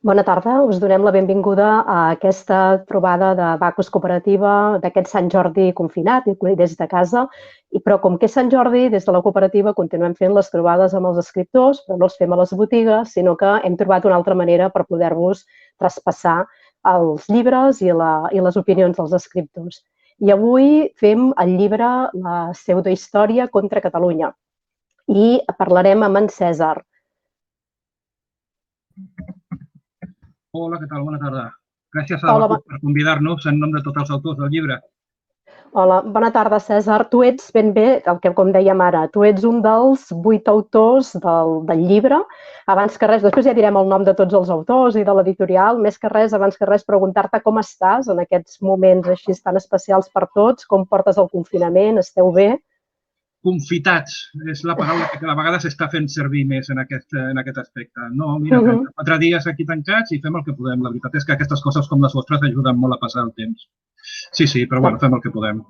Bona tarda, us donem la benvinguda a aquesta trobada de Bacus Cooperativa d'aquest Sant Jordi confinat, des de casa. Però com que és Sant Jordi, des de la cooperativa continuem fent les trobades amb els escriptors, però no els fem a les botigues, sinó que hem trobat una altra manera per poder-vos traspassar els llibres i les opinions dels escriptors. I avui fem el llibre La pseudohistòria contra Catalunya i parlarem amb en Cèsar. Hola, ¿qué tal? Buena tarda. Gràcies a Bacus per convidar-nos en nom de tots els autors del llibre. Hola, bona tarda, Cèsar. Tu ets ben bé, com dèiem ara, tu ets un dels 8 autors del llibre. Abans que res, després ja direm el nom de tots els autors i de l'editorial. Més que res, abans que res, preguntar-te com estàs en aquests moments així tan especials per tots, com portes el confinament, esteu bé? Confitats és la paraula que cada vegada s'està fent servir més en aquest aspecte. No, mira, 4 dies aquí tancats i fem el que podem. La veritat és que aquestes coses com les vostres ajuden molt a passar el temps. Sí, però bueno, fem el que podem.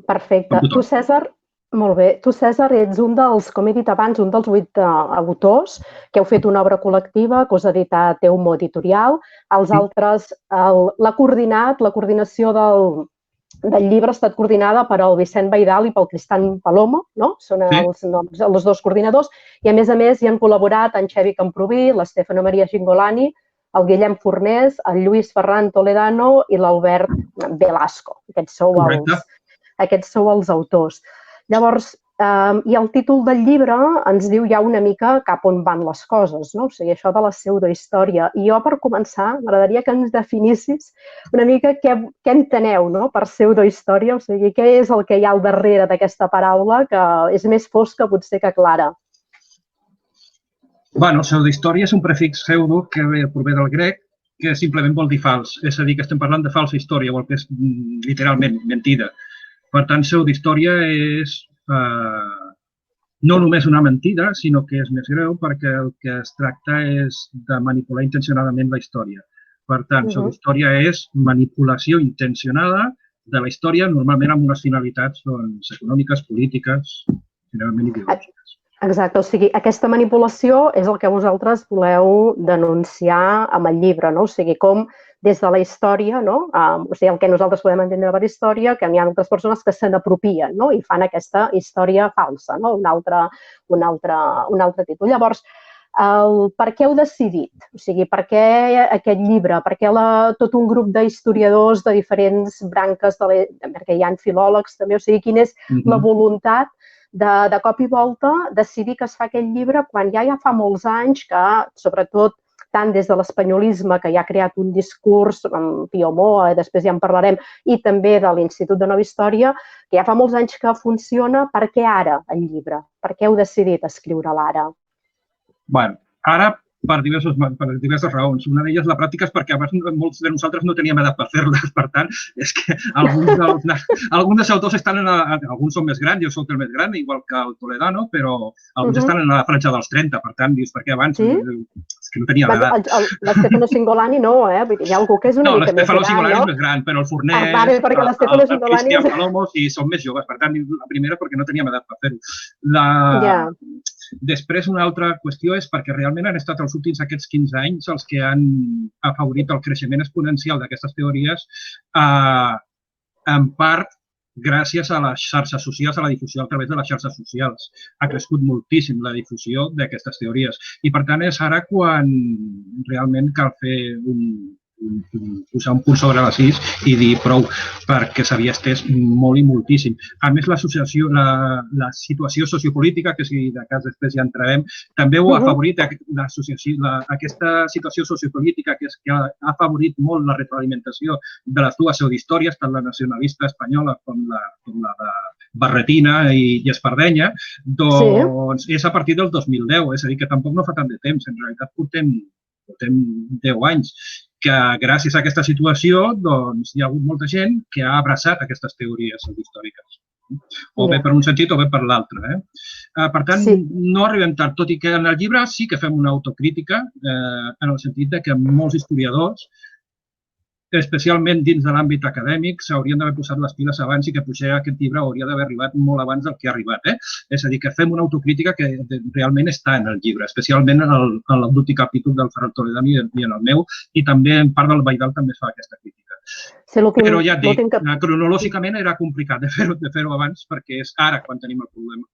Perfecte. Tu, Cèsar, molt bé. Tu, Cèsar, ets un dels, com he dit abans, un dels 8 autors que heu fet una obra col·lectiva que us ha editat Eumo Editorial. Els altres, la coordinació del llibre ha estat coordinada per el Vicent Baidal i pel Cristian Palomo, no? Són els 2 coordinadors. I, a més, hi han col·laborat en Xevi Camproví, l'Estefano Maria Gingolani, el Guillem Fornés, el Lluís Ferran Toledano i l'Albert Velasco. Aquests sou els autors. Llavors, i el títol del llibre ens diu ja una mica cap on van les coses, no? O sigui, això de la pseudohistòria. I jo, per començar, m'agradaria que ens definissis una mica què enteneu per pseudohistòria, o sigui, què és el que hi ha al darrere d'aquesta paraula que és més fosca potser que clara. Bueno, pseudohistòria és un prefix pseudo que prové del grec, que simplement vol dir fals. És a dir, que estem parlant de falsa història, vol que és literalment mentida. Per tant, pseudohistòria és no només una mentida, sinó que és més greu perquè el que es tracta és de manipular intencionadament la història. Per tant, pseudohistòria és manipulació intencionada de la història, normalment amb unes finalitats econòmiques, polítiques, generalment ideològiques. Exacte, o sigui, aquesta manipulació és el que vosaltres voleu denunciar amb el llibre, no? O sigui, com des de la història, no? O sigui, el que nosaltres podem entendre per història, que hi ha altres persones que se n'apropien, no? I fan aquesta història falsa, no? Un altre títol. Llavors, per què heu decidit? O sigui, per què aquest llibre? Per què tot un grup d'historiadors de diferents branques, perquè hi ha filòlegs també, o sigui, quina és la voluntat de cop i volta decidir que es fa aquest llibre quan ja fa molts anys que, sobretot, tant des de l'espanyolisme, que ja ha creat un discurs amb Pio Moa, després ja en parlarem, i també de l'Institut de Nova Història, que ja fa molts anys que funciona. Per què ara el llibre? Per què heu decidit escriure'l ara? Bé, ara per diverses raons. Una d'elles, la pràctica, és perquè abans molts de nosaltres no teníem edat per fer-les. Per tant, és que alguns dels autors alguns són més grans, jo soc el més gran, igual que el Toledano, però alguns estan en la franja dels 30. Per tant, dius, per què abans? És que no tenia edat. L'Estefano Gingolani no, Hi ha algú que és una mica més gran, no? L'Estefano Gingolani és més gran, però el Fornés, el Cristian Palomo, sí, són més joves. Per tant, la primera, perquè no teníem edat per fer-ho. Després, una altra qüestió és perquè realment han estat els últims aquests 15 anys els que han afavorit el creixement exponencial d'aquestes teories, en part gràcies a les xarxes socials, a la difusió a través de les xarxes socials. Ha crescut moltíssim la difusió d'aquestes teories i, per tant, és ara quan realment cal fer posar un punt sobre les is i dir prou, perquè s'havia estès molt i moltíssim. A més, la situació sociopolítica, que si de cas després ja entrarem, també ho ha afavorit aquesta situació sociopolítica que ha afavorit molt la retroalimentació de les dues pseudohistòries, tant la nacionalista espanyola com la de Barretina i Espardenya, doncs és a partir del 2010, és a dir, que tampoc no fa tant de temps, en realitat portem 10 anys, que gràcies a aquesta situació hi ha hagut molta gent que ha abraçat aquestes teories històriques, o bé per un sentit o bé per l'altre. Per tant, no arribem tard, tot i que en el llibre sí que fem una autocrítica en el sentit que molts historiadors especialment dins de l'àmbit acadèmic, s'haurien d'haver posat les piles abans i que potser aquest llibre hauria d'haver arribat molt abans del que ha arribat. És a dir, que fem una autocrítica que realment està en el llibre, especialment en l'últim capítol del Ferran Toledano i en el meu, i també en part del Baidal també es fa aquesta crítica. Però ja et dic, cronològicament era complicat de fer-ho abans perquè és ara quan tenim el problema.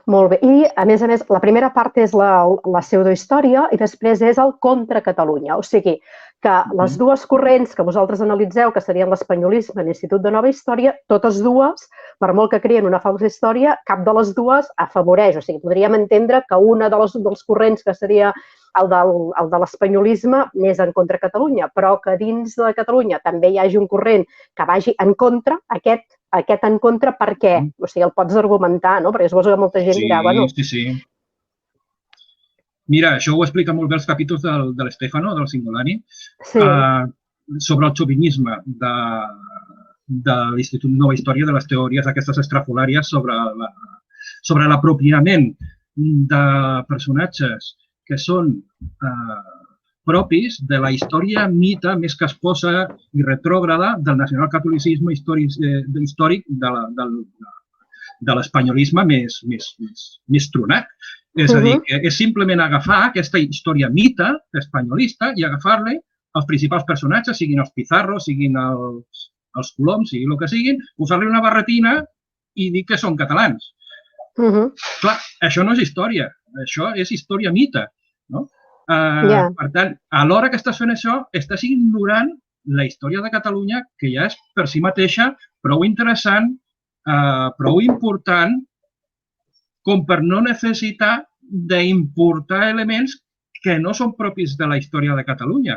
Molt bé. I, a més, la primera part és la pseudohistòria i després és el contra Catalunya. O sigui, que les dues corrents que vosaltres analitzeu, que serien l'espanyolisme i l'Institut de Nova Història, totes dues, per molt que creen una falsa història, cap de les dues afavoreix. O sigui, podríem entendre que una dels corrents, que seria el de l'espanyolisme, anés en contra Catalunya, però que dins de Catalunya també hi hagi un corrent que vagi en contra, aquest en contra, per què? O sigui, el pots argumentar, no? Perquè suposo que molta gent dirà, bueno... Sí. Mira, això ho explica molt bé els capítols de l'Stefano, del Cingolani, sobre el xovinisme de l'Institut Nova Història, de les teories aquestes estrafolàries sobre l'apropiament de personatges que són propis de la història mita més casposa i retrògrada del nacionalcatolicisme històric de l'espanyolisme més tronat. És a dir, que és simplement agafar aquesta història mita espanyolista i agafar-li els principals personatges, siguin els Pizarro, siguin els Coloms, siguin el que siguin, posar-li una barretina i dir que són catalans. Clar, això no és història, això és història mita. Per tant, a l'hora que estàs fent això, estàs ignorant la història de Catalunya, que ja és per si mateixa prou interessant, prou important, com per no necessitar d'importar elements que no són propis de la història de Catalunya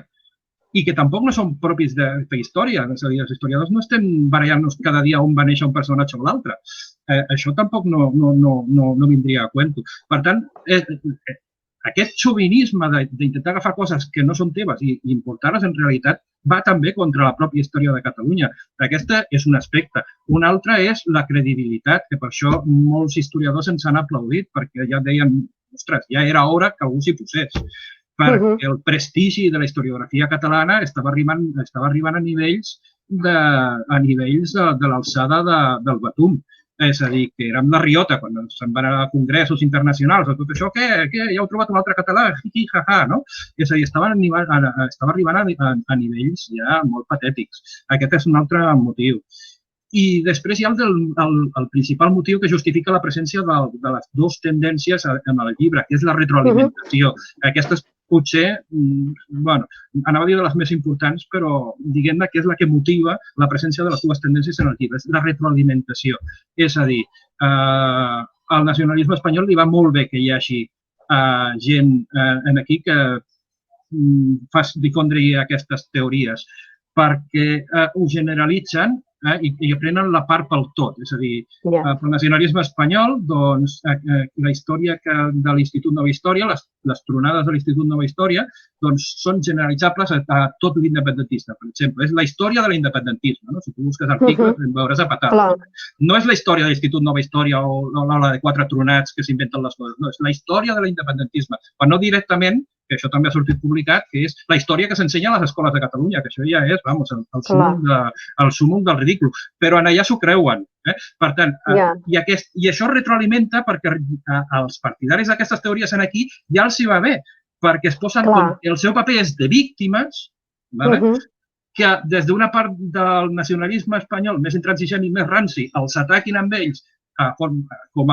i que tampoc no són propis de història. És a dir, els historiadors no estem barallant-nos cada dia on va néixer un personatge o l'altre. Això tampoc no vindria a cuento. Per tant, aquest xovinisme d'intentar agafar coses que no són teves i importar-les en realitat va també contra la pròpia història de Catalunya. Aquesta és un aspecte. Un altre és la credibilitat, que per això molts historiadors ens han aplaudit, perquè ja deien, ostres, ja era hora que algú s'hi posés. Perquè el prestigi de la historiografia catalana estava arribant a nivells de l'alçada del Batum. És a dir, que érem la riota quan se'n van a congressos internacionals o tot això, què? Ja heu trobat un altre català? Hi-hi-ha-ha, no? És a dir, estava arribant a nivells ja molt patètics. Aquest és un altre motiu. I després hi ha el principal motiu que justifica la presència de les dues tendències en el llibre, que és la retroalimentació. Aquestes potser, anava a dir de les més importants, però diguem-ne que és la que motiva la presència de les dues tendències en el llibre, és la retroalimentació. És a dir, al nacionalisme espanyol li va molt bé que hi hagi gent aquí que faci difondre aquestes teories, perquè ho generalitzen i aprenen la part pel tot. És a dir, pel nacionalisme espanyol, doncs, la història de l'Institut Nova Història, les tronades de l'Institut Nova Història, doncs són generalitzables a tot l'independentista. Per exemple, és la història de l'independentisme. Si tu busques articles, en veuràs a patar. No és la història de l'Institut Nova Història o la de quatre tronats que s'inventen les coses. No, és la història de l'independentisme. Però no directament, que això també ha sortit publicat, que és la història que s'ensenya a les escoles de Catalunya, que això ja és, el súmum del ridícul. Però allà s'ho creuen. Per tant, i això retroalimenta perquè als partidaris d'aquestes teories aquí ja els hi va bé, perquè es posen que el seu paper és de víctimes, que des d'una part del nacionalisme espanyol més intransigent i més ranci els ataquin amb ells com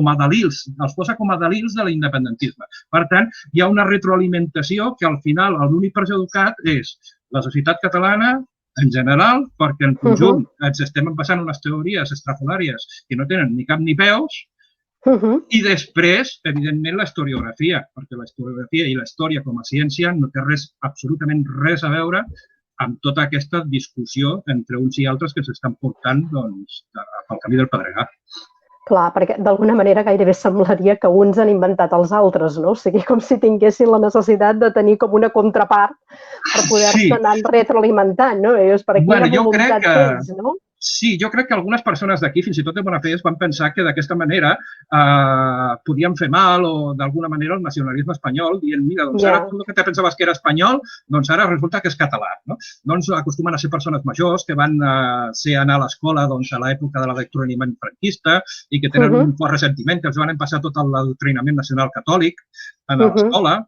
a dalils, els posa com a dalils de l'independentisme. Per tant, hi ha una retroalimentació que al final l'únic perjudicat és la societat catalana en general, perquè en conjunt ens estem passant unes teories estrafolàries que no tenen ni cap ni peus, i després, evidentment, la historiografia, perquè la historiografia i la història com a ciència no té absolutament res a veure amb tota aquesta discussió entre uns i altres que s'estan portant pel camí del Pedregar. Clar, perquè d'alguna manera gairebé semblaria que uns han inventat els altres, no? O sigui, com si tinguessin la necessitat de tenir com una contrapart per poder-se anar retroalimentant, no? Per aquí la voluntat tens, no? Sí, jo crec que algunes persones d'aquí, fins i tot de bona fe, van pensar que d'aquesta manera podien fer mal o d'alguna manera el nacionalisme espanyol, dient, mira, doncs ara tu el que te pensaves que era espanyol, doncs ara resulta que és català. Doncs acostumen a ser persones majors que van anar a l'escola a l'època de l'adoctrinament franquista i que tenen un fort ressentiment, que els van passar tot l'adoctrinament nacional catòlic a l'escola,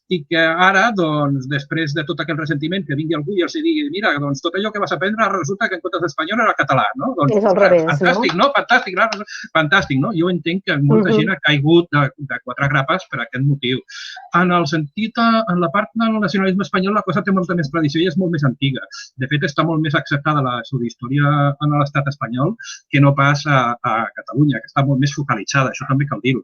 i que ara, doncs, després de tot aquest ressentiment, que vingui algú i els digui, mira, doncs tot allò que vas aprendre resulta que en comptes d'espanyol era català, no? És al revés, fantàstic, no? Fantàstic, no? Jo entenc que molta gent ha caigut de quatre grapes per aquest motiu. En el sentit, en la part del nacionalisme espanyol, la cosa té molta més tradició i és molt més antiga. De fet, està molt més acceptada la seva història en l'estat espanyol que no pas a Catalunya, que està molt més focalitzada, això també cal dir-ho.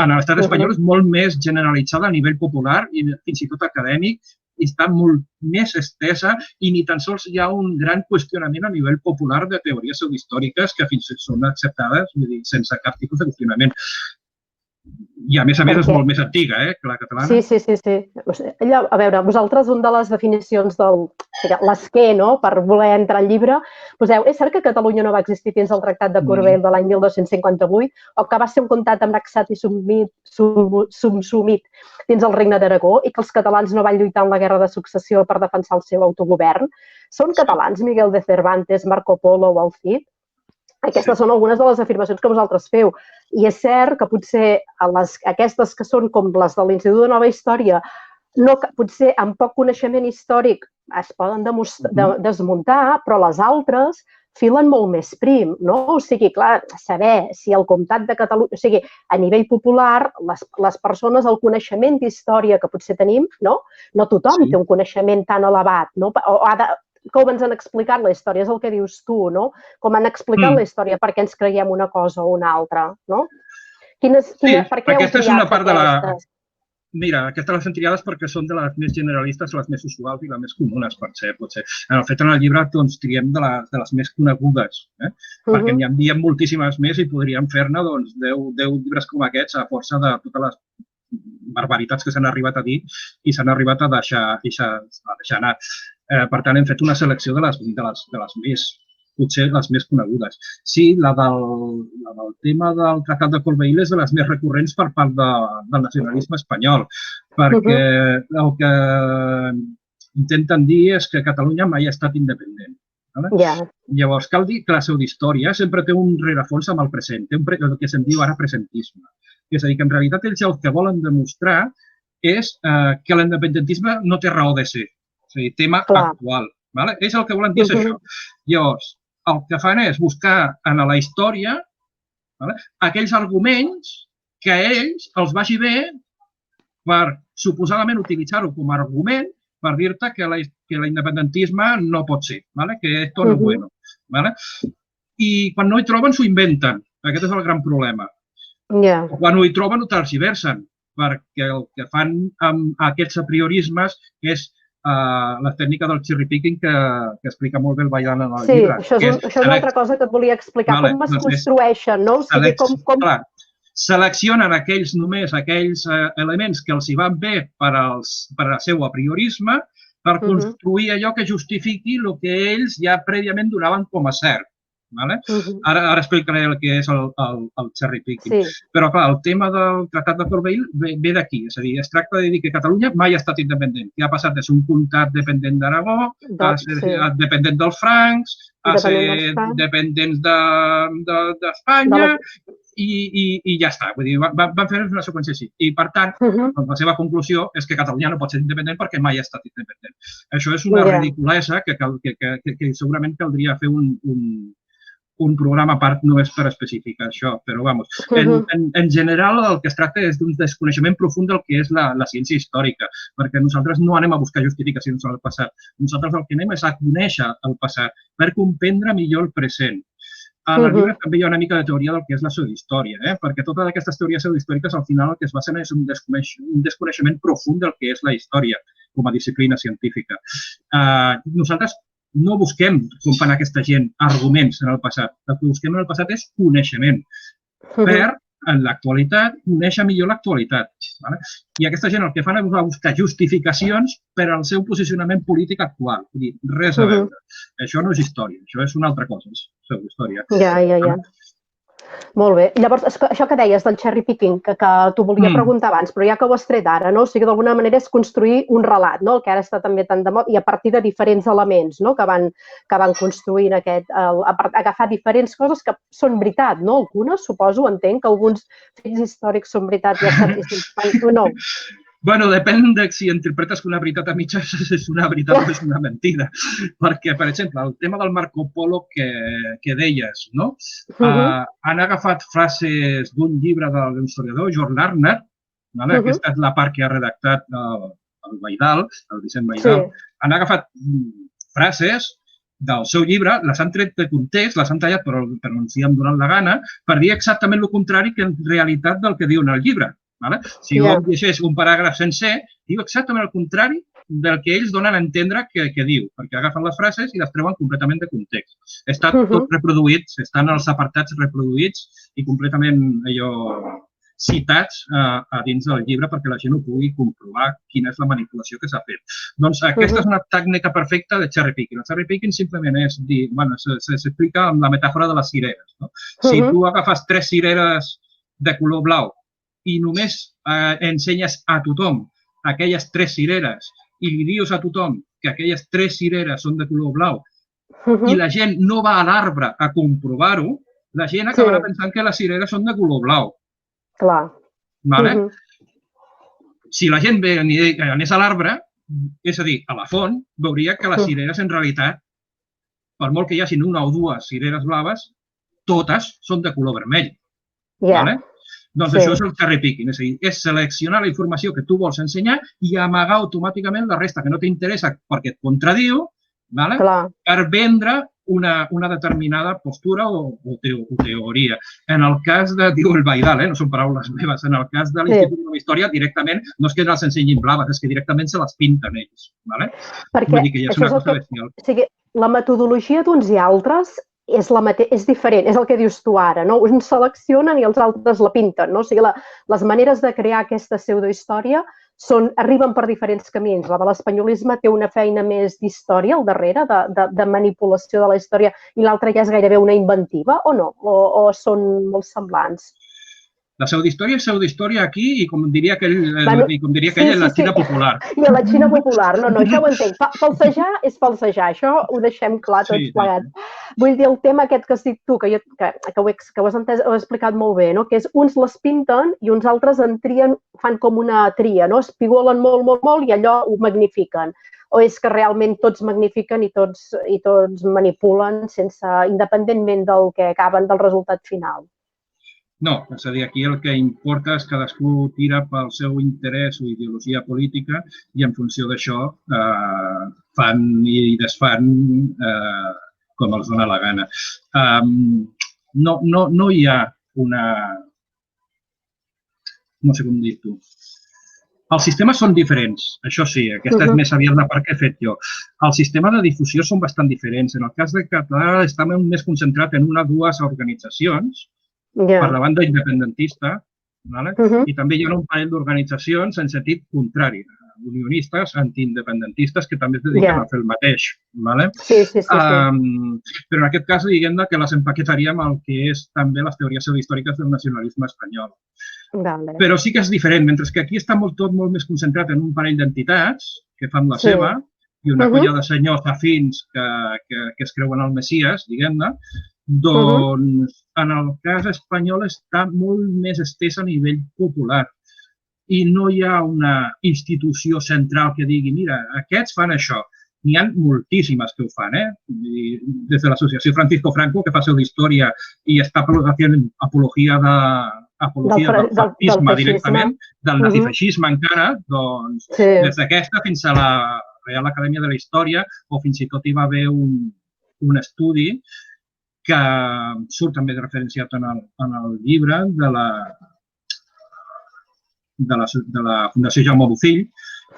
En l'estat espanyol és molt més generalitzada a nivell popular i fins i tot acadèmic, i està molt més estesa i ni tan sols hi ha un gran qüestionament a nivell popular de teories pseudohistòriques que fins i tot són acceptades sense cap tipus de qüestionament. I a més és molt més antiga, que la catalana. Sí. A veure, vosaltres, una de les definicions del l'esquer, per voler entrar al llibre, poseu, és cert que Catalunya no va existir fins al Tractat de Corbeil de l'any 1258 o que va ser un comtat annexat i subsumit dins el Regne d'Aragó i que els catalans no van lluitar en la Guerra de Successió per defensar el seu autogovern? Són catalans Miguel de Cervantes, Marco Polo o el Cid? Aquestes són algunes de les afirmacions que vosaltres feu. I és cert que potser aquestes que són com les de l'Institut de Nova Història, potser amb poc coneixement històric es poden desmuntar, però les altres filen molt més prim, no? O sigui, clar, saber si el comtat de Catalunya... O sigui, a nivell popular, les persones, el coneixement d'història que potser tenim, no tothom té un coneixement tan elevat, no? Com ens han explicat la història, és el que dius tu, no? Com han explicat la història perquè ens creiem una cosa o una altra, no? Aquesta és una part de la... Mira, aquestes les hem triades perquè són de les més generalistes, les més usuals i les més comunes, potser. En el llibre triem de les més conegudes, perquè n'hi havia moltíssimes més i podríem fer-ne 10 llibres com aquests a força de totes les barbaritats que s'han arribat a dir i s'han arribat a deixar anar. Per tant, hem fet una selecció de les més, potser les més conegudes. Sí, la del tema del Tractat de Corbeil és de les més recurrents per part del nacionalisme espanyol, perquè el que intenten dir és que Catalunya mai ha estat independent. Llavors, cal dir que la pseudohistòria sempre té un rerefons amb el present, té el que se'n diu ara presentisme. És a dir, que en realitat ells el que volen demostrar és que l'independentisme no té raó de ser. És a dir, tema actual. Ells el que volen dir és això. Llavors, el que fan és buscar en la història aquells arguments que a ells els vagi bé per suposadament utilitzar-ho com a argument per dir-te que l'independentisme no pot ser, que esto no es bueno. I quan no hi troben, s'ho inventen. Aquest és el gran problema. Quan ho hi troben, ho tergiversen, perquè el que fan amb aquests apriorismes és la tècnica del cherry picking que explica molt bé el Bailan en el llibre. Sí, això és una altra cosa que et volia explicar. Com es construeixen, no? Seleccionen només aquells elements que els hi van bé per al seu apriorisme per construir allò que justifiqui el que ells ja prèviament donaven com a cert. Ara explicaré el que és el cherry picking. Però, clar, el tema del Tractat de Corbeil ve d'aquí. És a dir, es tracta de dir que Catalunya mai ha estat independent. Que ha passat de ser un comtat dependent d'Aragó, a ser dependent dels francs, a ser dependents d'Espanya i ja està. Vull dir, van fer una seqüència així. I, per tant, la seva conclusió és que Catalunya no pot ser independent perquè mai ha estat independent. Això és una ridiculesa que segurament caldria fer un programa a part només per especificar això, però, en general, el que es tracta és d'un desconeixement profund del que és la ciència històrica, perquè nosaltres no anem a buscar justificacions al passat. Nosaltres el que anem és a conèixer el passat per comprendre millor el present. A la llibre també hi ha una mica de teoria del que és la pseudohistòria, perquè totes aquestes teories pseudohistòriques al final el que es basen és un desconeixement profund del que és la història com a disciplina científica. Nosaltres no busquem, com fan aquesta gent, arguments en el passat. El que busquem en el passat és coneixement per en l'actualitat, conèixer millor l'actualitat. I aquesta gent el que fan és buscar justificacions per al seu posicionament polític actual. Vull dir, res a veure. Això no és història, això és una altra cosa, és pseudohistòria. Ja. Molt bé. Llavors, això que deies del cherry picking, que t'ho volia preguntar abans, però ja que ho has tret ara, no? O sigui, d'alguna manera és construir un relat, no? El que ara està també tan de moda, i a partir de diferents elements, no? Que van construint agafar diferents coses que són veritat, no? Algunes, suposo, entenc que alguns fets històrics són veritat i estadístics, no? Bueno, depèn de si interpretes que una veritat a mitges és una veritat o és una mentida. Perquè, per exemple, el tema del Marco Polo que deies, no? Han agafat frases d'un llibre de l'historiador George Lerner, aquesta és la part que ha redactat el Baidal, el Vicent Baidal. Han agafat frases del seu llibre, les han tret de context, les han tallat per on s'hi han donat la gana, per dir exactament el contrari que en realitat del que diu en el llibre. Si jo llegeix un paràgraf sencer, diu exactament el contrari del que ells donen a entendre que diu, perquè agafen les frases i les treuen completament de context. Està tot reproduït, estan els apartats reproduïts i completament citats a dins del llibre perquè la gent ho pugui comprovar quina és la manipulació que s'ha fet. Doncs aquesta és una tècnica perfecta de cherry picking. El cherry picking simplement és dir, bueno, s'explica amb la metàfora de les cireres. Si tu agafes 3 cireres de color blau i només ensenyes a tothom aquelles 3 cireres i li dius a tothom que aquelles 3 cireres són de color blau i la gent no va a l'arbre a comprovar-ho, la gent acabarà pensant que les cireres són de color blau. Clar. Si la gent anés a l'arbre, és a dir, a la font, veuria que les cireres en realitat, per molt que hi hagi una o dues cireres blaves, totes són de color vermell. Doncs això és el cherry picking, és a dir, és seleccionar la informació que tu vols ensenyar i amagar automàticament la resta que no t'interessa perquè et contradiu per vendre una determinada postura o teoria. En el cas de, diu el Baidal, no són paraules meves, en el cas de l'Institut de la Història directament no és que les ensenyin blaves, és que directament se les pinten ells. Vull dir que ja és una cosa bestial. O sigui, la metodologia d'uns i altres és diferent, és el que dius tu ara, no? Uns seleccionen i els altres la pinten, no? O sigui, les maneres de crear aquesta pseudohistòria arriben per diferents camins. La de l'espanyolisme té una feina més d'història al darrere, de manipulació de la història, i l'altra ja és gairebé una inventiva, o no? O són molt semblants? La pseudohistòria és pseudohistòria aquí i com diria aquell en la Xina popular. I a la Xina popular, no, això ho entenc. Falsejar és falsejar, això ho deixem clar tots plegats. Vull dir, el tema aquest que has dit tu, que ho has explicat molt bé, que és uns les pinten i uns altres en trien, fan com una tria, espigolen molt, molt, molt i allò ho magnifiquen. O és que realment tots magnifiquen i tots manipulen independentment del que acaben del resultat final? No, és a dir, aquí el que importa és que cadascú tira pel seu interès o ideologia política i en funció d'això fan i desfan com els dona la gana. No hi ha una... No sé com dir-ho. Els sistemes són diferents, això sí, aquesta és més aviat la part que he fet jo. El sistema de difusió són bastant diferents. En el cas de català està més concentrat en una o dues organitzacions per la banda independentista i també hi ha un parell d'organitzacions en sentit contrari, unionistes, antiindependentistes, que també es dediquen a fer el mateix. Però en aquest cas, diguem que les empaquetaríem el que és també les teories pseudohistòriques del nacionalisme espanyol. Però sí que és diferent, mentre que aquí està tot molt més concentrat en un parell d'entitats que fan la seva i una colla de senyors afins que es creuen el Messies, diguem-ne, doncs en el cas espanyol està molt més estès a nivell popular i no hi ha una institució central que digui, mira, aquests fan això. N'hi ha moltíssimes que ho fan, des de l'associació Francisco Franco, que fa pseudohistòria i està fent apologia del fascisme directament, del nazifeixisme encara, doncs des d'aquesta fins a la Real Acadèmia de la Història, o fins i tot hi va haver un estudi que surt també referenciat en el llibre de la Fundació Jaume Bofill,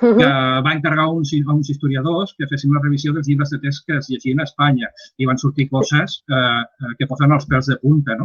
que va encarregar a uns historiadors que fessin la revisió dels llibres de text que es llegien a Espanya i van sortir coses que posen els pèls de punta.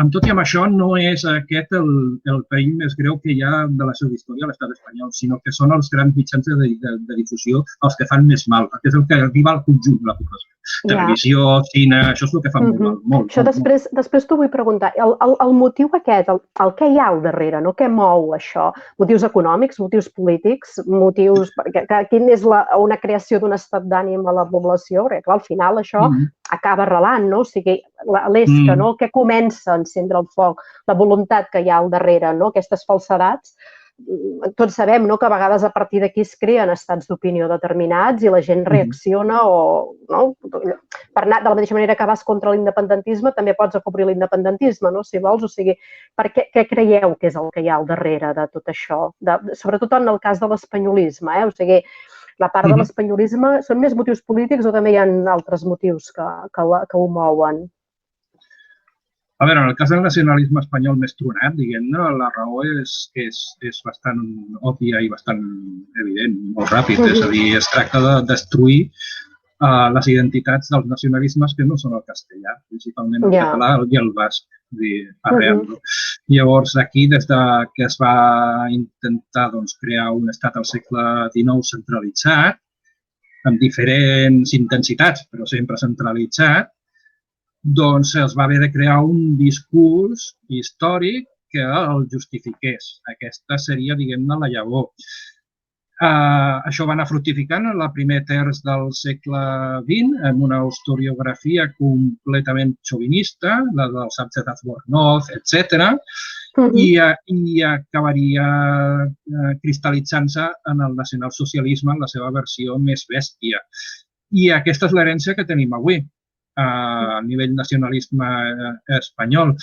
Amb tot i amb això, no és aquest el perill més greu que hi ha de la seva història a l'estat espanyol, sinó que són els grans mitjans de difusió els que fan més mal, perquè és el que arriba al conjunt de la població. Televisió, cine, això és el que fa molt mal. Això després t'ho vull preguntar. El motiu aquest, el què hi ha al darrere, no? Què mou això? Motius econòmics, motius polítics, motius... Quina és una creació d'un estat d'ànim a la població? Perquè, clar, al final això acaba arrelant, no? O sigui, l'esca, no? Què comença a encendre el foc? La voluntat que hi ha al darrere, no? Aquestes falsedats. Tots sabem que a vegades a partir d'aquí es creen estats d'opinió determinats i la gent reacciona o... Per anar de la mateixa manera que vas contra l'independentisme, també pots afeblir l'independentisme, si vols. O sigui, què creieu que és el que hi ha al darrere de tot això? Sobretot en el cas de l'espanyolisme. O sigui, la part de l'espanyolisme són més motius polítics o també hi ha altres motius que ho mouen? A veure, en el cas del nacionalisme espanyol més tronat, diguem-ne, la raó és bastant òbvia i bastant evident, molt ràpid. És a dir, es tracta de destruir les identitats dels nacionalismes que no són el castellà, principalment el català i el basc, arrel. Llavors, aquí, des que es va intentar crear un estat al segle XIX centralitzat, amb diferents intensitats, però sempre centralitzat, doncs es va haver de crear un discurs històric que el justifiqués. Aquesta seria, diguem-ne, la llavor. Això va anar fructificant en el primer terç del segle XX, amb una historiografia completament xovinista, la del Sánchez Albornoz, etc., i acabaria cristal·litzant-se en el nacionalsocialisme en la seva versió més bèstia. I aquesta és l'herència que tenim avui a nivell nacionalisme espanyol.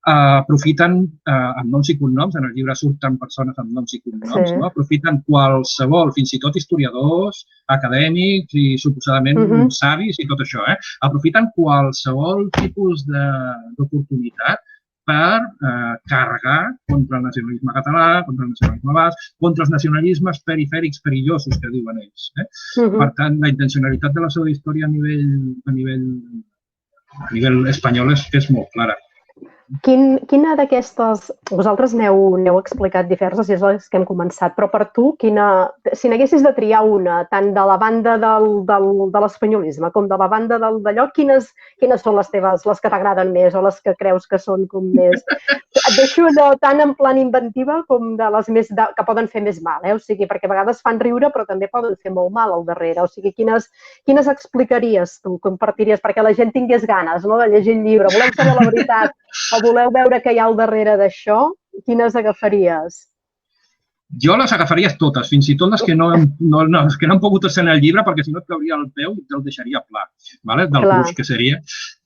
Aprofiten amb noms i cognoms, en el llibre surten persones amb noms i cognoms, aprofiten qualsevol, fins i tot historiadors, acadèmics i suposadament savis i tot això, aprofiten qualsevol tipus d'oportunitat per carregar contra el nacionalisme català, contra el nacionalisme basc, contra els nacionalismes perifèrics perillosos que diuen ells. Per tant, la intencionalitat de la seva història a nivell espanyol és molt clara. Quina d'aquestes... Vosaltres n'heu explicat diverses i és les que hem començat, però per tu, si n'haguessis de triar una, tant de la banda de l'espanyolisme com de la banda d'allò, quines són les teves, les que t'agraden més o les que creus que són com més... Et deixo allò tant en plan inventiva com de les més que poden fer més mal, o sigui, perquè a vegades fan riure però també poden fer molt mal al darrere. O sigui, quines explicaries tu, compartiries, perquè la gent tingués ganes de llegir el llibre, voleu saber la veritat o voleu veure què hi ha al darrere d'això, quines agafaries? Jo les agafaries totes, fins i tot les que no han pogut estar en el llibre, perquè si no et cauria el peu i te'l deixaria pla, del gruix que seria.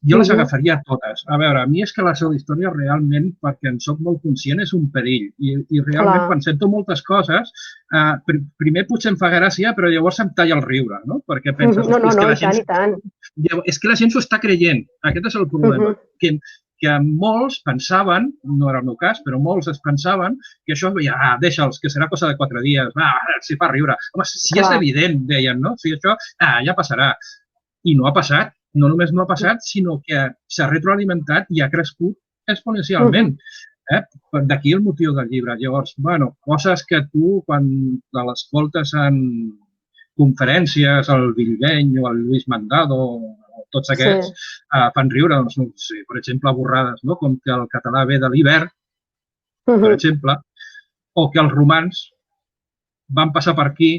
Jo les agafaria totes. A veure, a mi és que la seva història realment, perquè en soc molt conscient, és un perill. I realment, quan sento moltes coses, primer potser em fa gràcia, però llavors em talla el riure, no? Perquè penses, és que la gent s'ho està creient. Aquest és el problema. Que molts pensaven, no era el meu cas, però molts es pensaven que això, deixa'ls, que serà cosa de 4 dies, si fa riure. Home, si és evident, deien, no? Si això ja passarà. I no ha passat. No només no ha passat, sinó que s'ha retroalimentat i ha crescut exponencialment. D'aquí el motiu del llibre. Llavors, coses que tu, quan l'escoltes en conferències, el Vilbeny o el Luis Mandado, tots aquests fan riure, per exemple, borrades, com que el català ve de l'hivern, per exemple, o que els romans van passar per aquí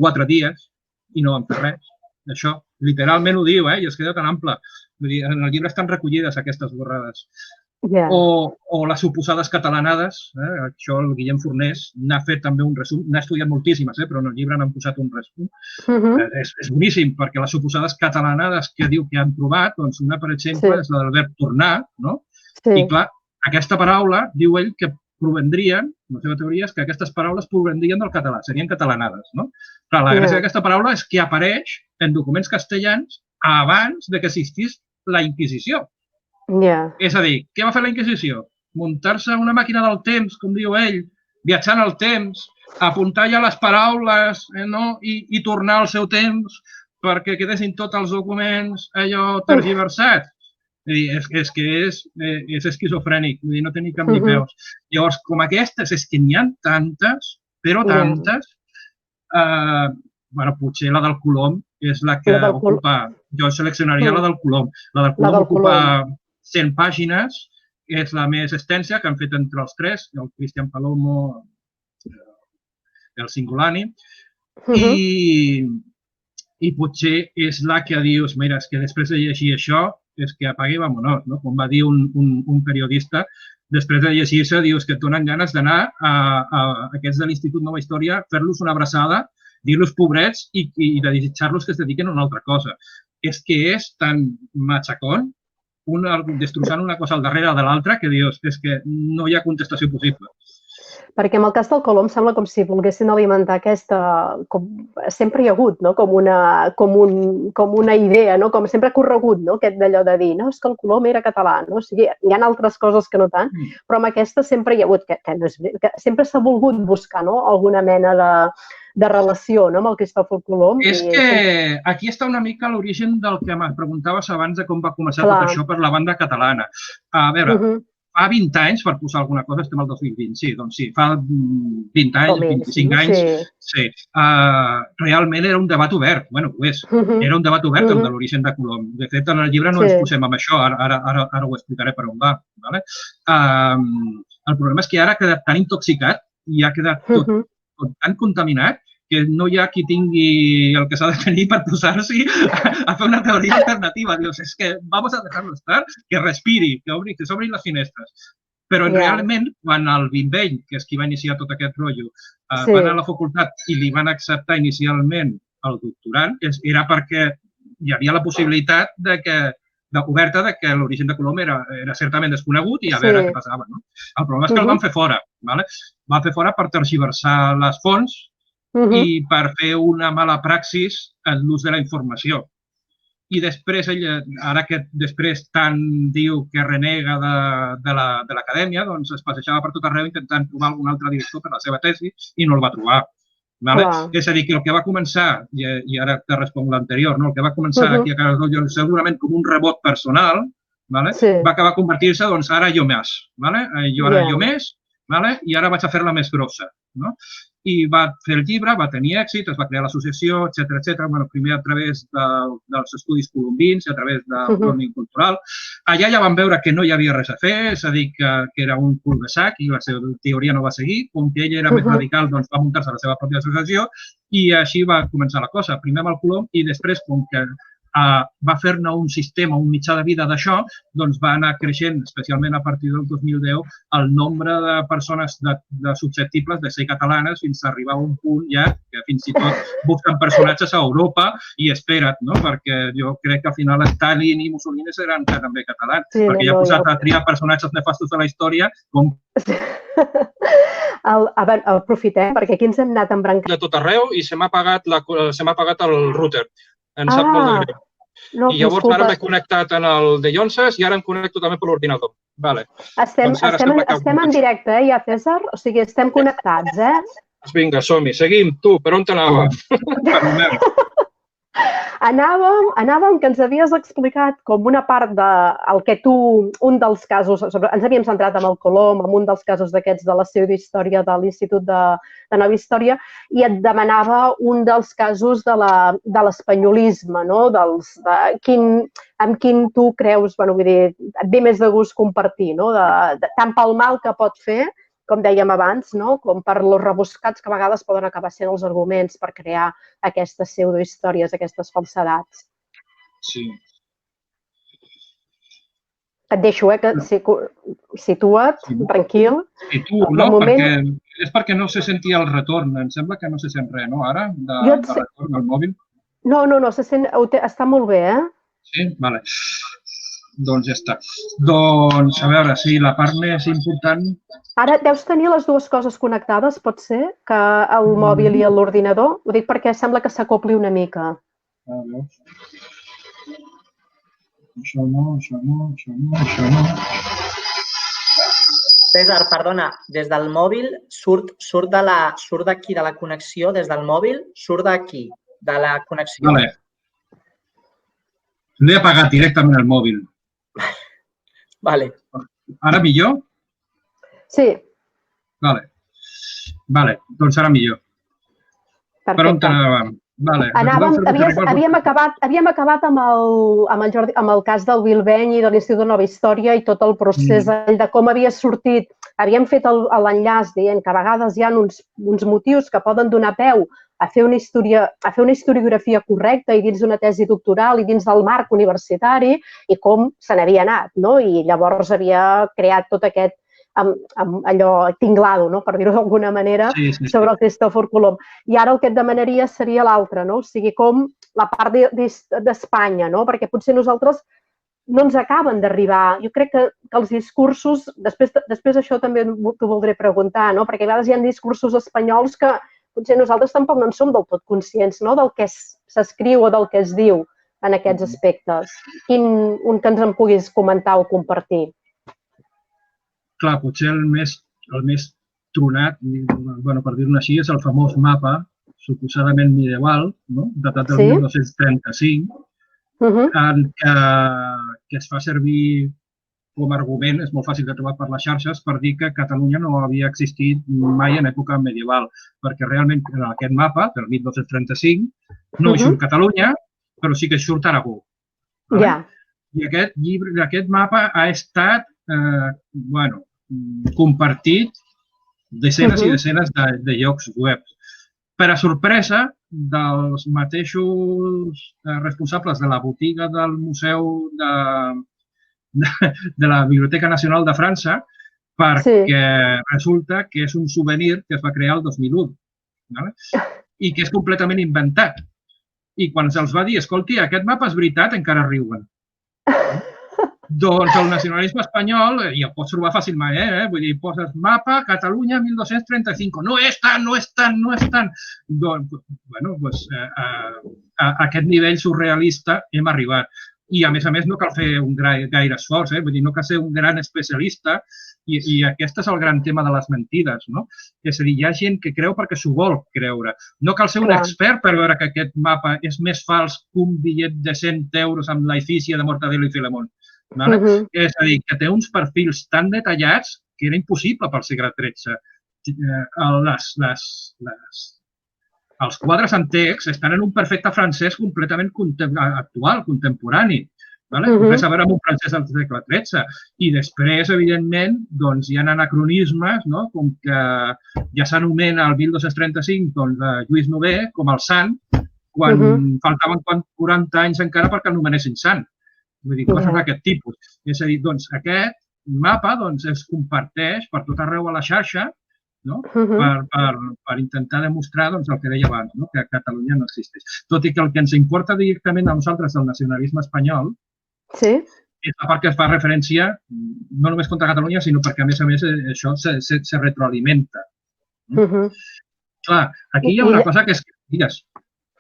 4 dies i no van fer res. Això, literalment ho diu, i es queda tan ample. Vull dir, en el llibre estan recollides aquestes borrades. O les suposades catalanades, això el Guillem Fornés n'ha fet també un resum, n'ha estudiat moltíssimes, però en el llibre n'han posat un resum. És boníssim, perquè les suposades catalanades que diu que han trobat, doncs una, per exemple, és la del verb tornar, no? I clar, aquesta paraula, diu ell, que provendrien, la seva teoria és que aquestes paraules provendrien del català, serien catalanades, no? Clar, la gràcia d'aquesta paraula és que apareix en documents castellans abans que existís la Inquisició. És a dir, què va fer la Inquisició? Muntar-se una màquina del temps, com diu ell, viatjant al temps, apuntar ja les paraules i tornar al seu temps perquè quedessin tots els documents allò tergiversats. És que és esquizofrènic, no té ni cap ni peus. Llavors, com aquestes, és que n'hi ha tantes, però tantes, potser la del Colom és la que ocupa, jo seleccionaria la del Colom. La del Colom ocupa 100 pàgines, és la més extensa que han fet entre els tres, el Cristian Palomo, el Cingolani, i potser és la que dius, mira, és que després de llegir això, és que apaga i vámonos, no? Com va dir un periodista, després de llegir-se, dius que et donen ganes d'anar a aquests de l'Institut Nova Història, fer-los una abraçada, dir-los pobrets i de desitjar-los que es dediquen a una altra cosa. És que és tan matxacón, destrossant una cosa al darrere de l'altra, que dius, és que no hi ha contestació possible. Perquè en el cas del Colom sembla com si volguessin alimentar aquesta... Sempre hi ha hagut, no? Com una idea, no? Com sempre ha corregut, no? Aquest d'allò de dir, no, és que el Colom era català, no? O sigui, hi ha altres coses que no tant, però amb aquesta sempre hi ha hagut, que sempre s'ha volgut buscar, no? Alguna mena de relació, no? Amb el Cristòfor Colom. És que aquí està una mica l'origen del que em preguntaves abans de com va començar tot això per la banda catalana. A veure, fa 20 anys, per posar alguna cosa, estem al 2020, sí, doncs sí, fa 20 anys, 25 anys, sí. Realment era un debat obert, bueno, ho és, era un debat obert el de l'origen de Colom. De fet, en el llibre no ens posem amb això, ara ho explicaré per on va. El problema és que ara ha quedat tan intoxicat i ha quedat tot tan contaminat que no hi ha qui tingui el que s'ha de tenir per posar-s'hi a fer una teoria alternativa. Dius, és que vamos a dejar-lo estar, que respiri, que s'obrin les finestres. Però realment, quan el Vimbeny, que és qui va iniciar tot aquest rotllo, va anar a la facultat i li van acceptar inicialment el doctorat, era perquè hi havia la possibilitat oberta de que l'origen de Colom era certament desconegut i a veure què passava. El problema és que el van fer fora. Van fer fora per tergiversar les fonts i per fer una mala praxis en l'ús de la informació. I després, ara que després tant diu que renega de l'acadèmia, doncs es passejava per tot arreu intentant trobar algun altre director per la seva tesi i no el va trobar. És a dir, que el que va començar, i ara te responc l'anterior, el que va començar aquí a Casa Dojo segurament com un rebot personal, va acabar convertir-se, doncs, ara jo més. Ara jo més, i ara vaig a fer-la més grossa. I va fer el llibre, va tenir èxit, es va crear l'associació, etc. Primer a través dels estudis colombins, a través del Òmnium Cultural. Allà ja van veure que no hi havia res a fer, és a dir, que era un cul de sac i la seva teoria no va seguir. Com que ell era més radical, doncs va muntar-se la seva pròpia associació i així va començar la cosa. Primer amb el Colom i després, com que va fer-ne un sistema, un mitjà de vida d'això, doncs va anar creixent, especialment a partir del 2010, el nombre de persones susceptibles de ser catalanes fins a arribar a un punt ja que fins i tot busquen personatges a Europa i espera't, perquè jo crec que al final Stalin i Mussolini seran també catalans, perquè ja ha posat a triar personatges nefastos de la història com... Aprofitem, perquè aquí ens hem anat embrancant. De tot arreu i se m'ha apagat el router. Em sap molt de greu. I llavors ara m'he connectat en el de Llonses i ara em connecto també per l'ordinador. Estem en directe, ja, César? O sigui, estem connectats, Vinga, som-hi. Seguim. Tu, per on t'anava? Anàvem que ens havies explicat com una part del que tu, un dels casos, ens havíem centrat en el Colom, en un dels casos d'aquests de la pseudohistòria de l'Institut de Nova Història, i et demanava un dels casos de l'espanyolisme, no? Amb quin tu creus, vull dir, et ve més de gust compartir, no? Tant pel mal que pot fer, com dèiem abans, com per los rebuscats que a vegades poden acabar sent els arguments per crear aquestes pseudohistòries, aquestes falsedats. Sí. Et deixo, que situa't, tranquil. Situo, no? És perquè no se sentia el retorn. Em sembla que no se sent res, no, ara, de retorn al mòbil? No, està molt bé, Sí? Vale. Doncs ja està. Doncs, a veure, sí, la part més important... Ara deus tenir les dues coses connectades, pot ser? Que el mòbil i l'ordinador? Ho dic perquè sembla que s'acopli una mica. A veure... Això no. César, perdona, des del mòbil surt d'aquí de la connexió, des del mòbil surt d'aquí, de la connexió. Vale. L'he apagat directament el mòbil. Vale. Ara millor? Sí. Vale, doncs ara millor. Perfecte. Per on t'anàvem? Vale. Havíem acabat amb el cas del Bilbeny i de l'Institut de Nova Història i tot el procés de com havia sortit. Havíem fet l'enllaç dient que a vegades hi ha uns motius que poden donar peu a fer una historiografia correcta i dins d'una tesi doctoral i dins del marc universitari i com se n'havia anat, no? I llavors havia creat tot aquest allò tinglado, per dir-ho d'alguna manera, sobre el Cristòfor Colom. I ara el que et demanaria seria l'altre, o sigui, com la part d'Espanya, perquè potser nosaltres no ens acaben d'arribar. Jo crec que els discursos, després això també t'ho voldré preguntar, perquè a vegades hi ha discursos espanyols que potser nosaltres tampoc no en som del tot conscients del que s'escriu o del que es diu en aquests aspectes. Un que ens en puguis comentar o compartir. Clar, potser el més tronat, per dir-ho així, és el famós mapa, suposadament medieval, datat del 1935, que es fa servir com a argument, és molt fàcil de trobar per les xarxes, per dir que Catalunya no havia existit mai en època medieval, perquè realment en aquest mapa, del 1935, no hi surt Catalunya, però sí que hi surt Aragó. I aquest mapa ha estat, compartit desenes i desenes de llocs web. Per a sorpresa dels mateixos responsables de la botiga del Museu de la Biblioteca Nacional de França, perquè resulta que és un souvenir que es va crear el 2001 i que és completament inventat. I quan se'ls va dir, escolti, aquest mapa és veritat, encara riuen. Doncs el nacionalisme espanyol, i el pots trobar fàcilment, vull dir, poses mapa Catalunya 1235. No és tant, no és tant, no és tant. Doncs, a aquest nivell surrealista hem arribat. I, a més, no cal fer un gaire esforç, vull dir, no cal ser un gran especialista i aquest és el gran tema de les mentides, no? És a dir, hi ha gent que creu perquè s'ho vol creure. No cal ser un expert per veure que aquest mapa és més fals que un bitllet de 100 euros amb la efígie de Mortadelo i Filemón. És a dir, que té uns perfils tan detallats que era impossible pel segle XIII. Els quadres en text estan en un perfecte francès completament actual, contemporani. Res a veure amb un francès del segle XIII. I després, evidentment, hi ha anacronismes, com que ja s'anomena el 1235 Lluís IX com el sant, quan faltaven 40 anys encara perquè el nomenessin sant. Vull dir, coses d'aquest tipus. És a dir, aquest mapa es comparteix per tot arreu a la xarxa per intentar demostrar el que deia abans, que Catalunya no existeix. Tot i que el que ens importa directament a nosaltres del nacionalisme espanyol és la part que es fa referència no només contra Catalunya, sinó perquè, a més, això se retroalimenta. Clar, aquí hi ha una cosa que és... Digues.